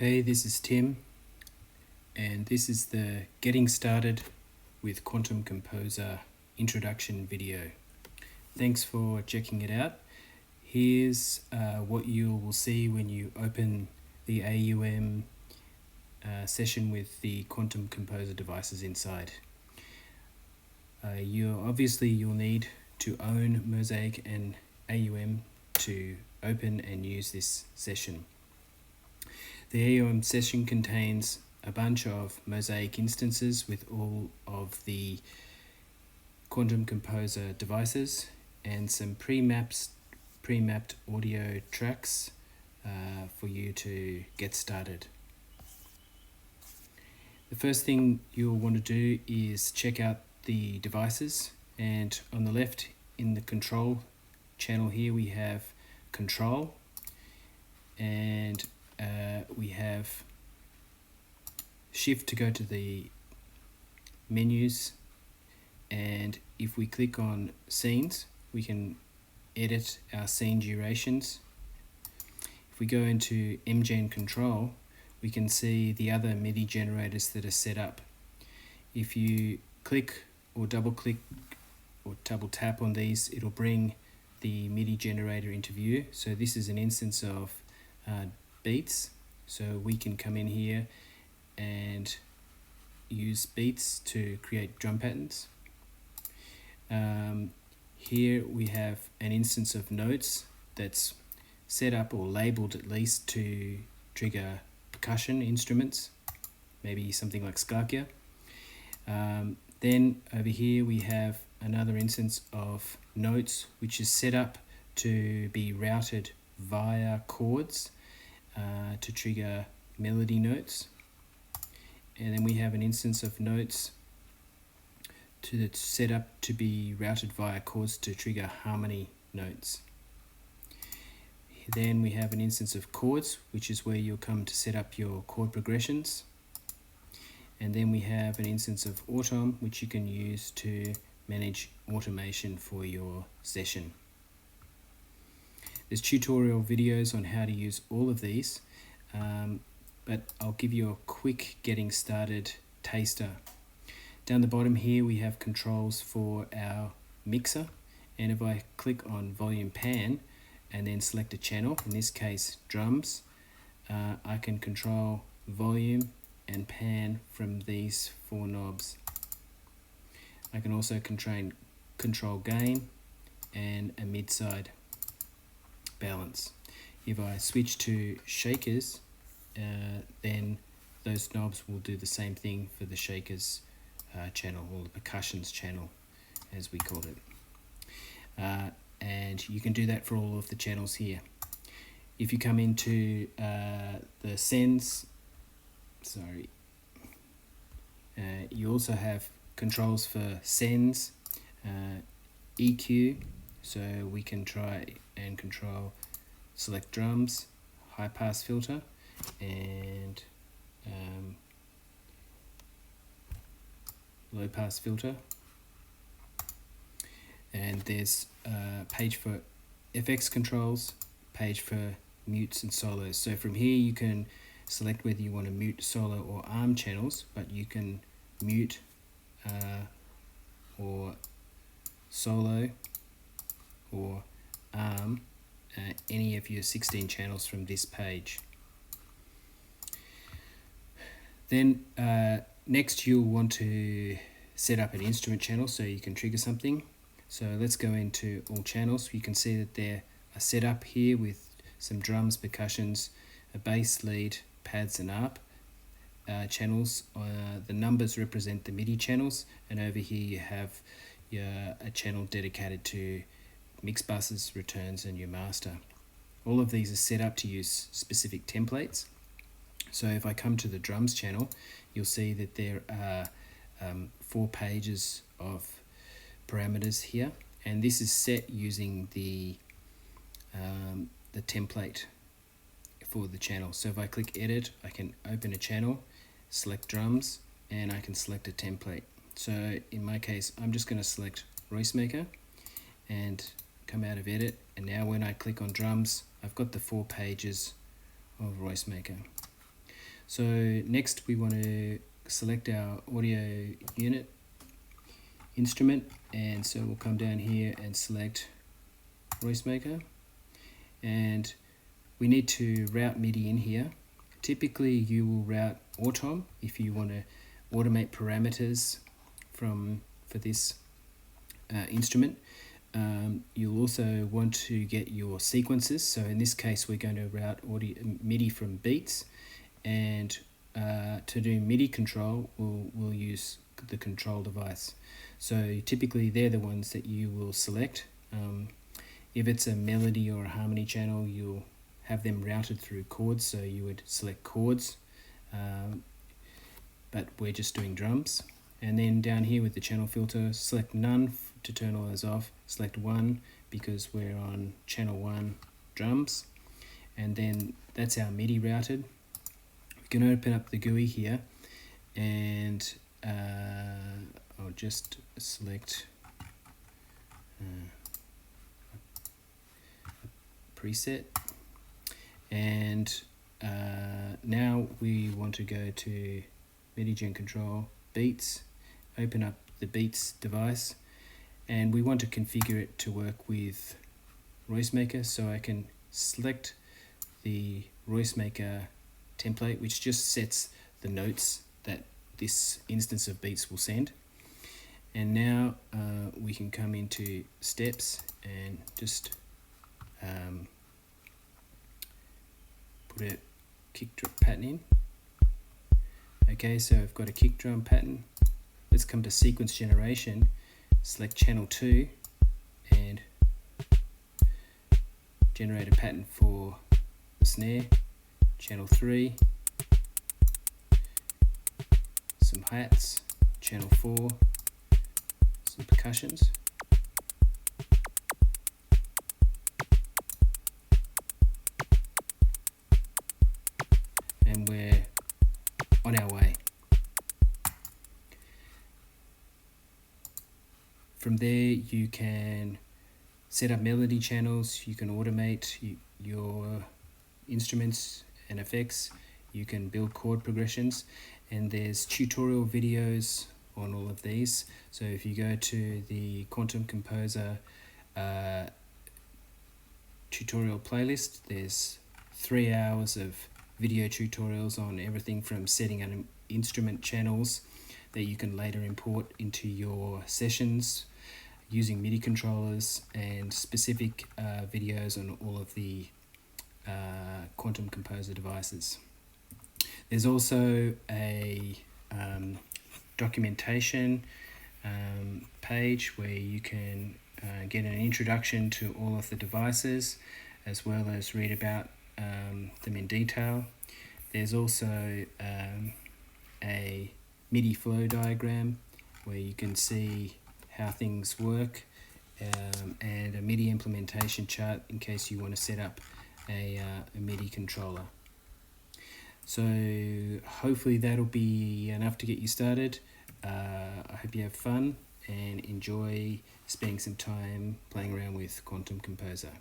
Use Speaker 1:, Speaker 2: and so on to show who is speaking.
Speaker 1: Hey, this is Tim, and this is the Getting Started with Quantum Komposer introduction video. Thanks for checking it out. Here's what you will see when you open the AUM session with the Quantum Komposer devices inside. You'll need to own Mosaic and AUM to open and use this session. The AUM session contains a bunch of Mosaic instances with all of the Quantum Komposer devices and some pre-mapped audio tracks for you to get started. The first thing you'll want to do is check out the devices, and on the left in the control channel here we have control, and we have shift to go to the menus, and if we click on scenes we can edit our scene durations. If we go into MGen control we can see the other MIDI generators that are set up. If you click or double click or double tap on these, it'll bring the MIDI generator into view. So this is an instance of beats, so we can come in here and use beats to create drum patterns. Here we have an instance of notes that's set up or labeled at least to trigger percussion instruments, maybe something like skarkia. Then over here we have another instance of notes which is set up to be routed via chords to trigger melody notes. And then we have an instance of notes that's set up to be routed via chords to trigger harmony notes. Then we have an instance of chords, which is where you'll come to set up your chord progressions. And then we have an instance of autom, which you can use to manage automation for your session. There's tutorial videos on how to use all of these, but I'll give you a quick getting started taster. Down the bottom here we have controls for our mixer, and if I click on volume pan and then select a channel, in this case drums, I can control volume and pan from these four knobs. I can also control gain and a mid-side balance. If I switch to shakers, then those knobs will do the same thing for the shakers channel, or the percussions channel as we call it. And you can do that for all of the channels here. If you come into the sends, you also have controls for sends, EQ, so we can try and select drums, high pass filter, and low pass filter. And there's a page for FX controls, page for mutes and solos. So from here you can select whether you want to mute solo or arm channels, but you can mute or solo or arm any of your 16 channels from this page. Then next you'll want to set up an instrument channel so you can trigger something. So let's go into all channels. You can see that there are set up here with some drums, percussions, a bass, lead, pads and ARP channels. The numbers represent the MIDI channels, and over here you have a channel dedicated to mix buses, returns and your master. All of these are set up to use specific templates. So if I come to the drums channel, you'll see that there are 4 pages of parameters here, and this is set using the template for the channel. So if I click edit, I can open a channel, select drums, and I can select a template. So in my case I'm just going to select Royce Maker and come out of edit, and now when I click on drums I've got the 4 pages of Royce Maker. So next we want to select our audio unit instrument, and so we'll come down here and select Voice Maker, and we need to route MIDI in here. Typically you will route autom if you want to automate parameters for this instrument. You'll also want to get your sequences, so in this case we're going to route audio MIDI from beats, and to do MIDI control we'll use the control device. So typically they're the ones that you will select. If it's a melody or a harmony channel, you'll have them routed through chords, so you would select chords, but we're just doing drums. And then down here with the channel filter, select none to turn all those off, select 1 because we're on channel 1 drums, and then that's our MIDI routed. We can open up the GUI here, and I'll just select a preset, and now we want to go to MIDI Gen Control, Beats, open up the Beats device, and we want to configure it to work with Voice Maker, so I can select the Voice Maker template, which just sets the notes that this instance of Beats will send. And now we can come into steps and just put a kick drum pattern in. Okay, so I've got a kick drum pattern. Let's come to sequence generation, select channel 2 and generate a pattern for the snare, channel 3, some hi-hats, channel 4, some percussions. And we're on our way. From there you can set up melody channels, you can automate your instruments and effects, you can build chord progressions, and there's tutorial videos on all of these. So if you go to the Quantum Komposer tutorial playlist, there's 3 hours of video tutorials on everything from setting up instrument channels that you can later import into your sessions using MIDI controllers, and specific videos on all of the Quantum Komposer devices. There's also a documentation page where you can get an introduction to all of the devices, as well as read about them in detail. There's also a MIDI flow diagram where you can see how things work, and a MIDI implementation chart in case you want to set up a MIDI controller. So hopefully that'll be enough to get you started. I hope you have fun and enjoy spending some time playing around with Quantum Komposer.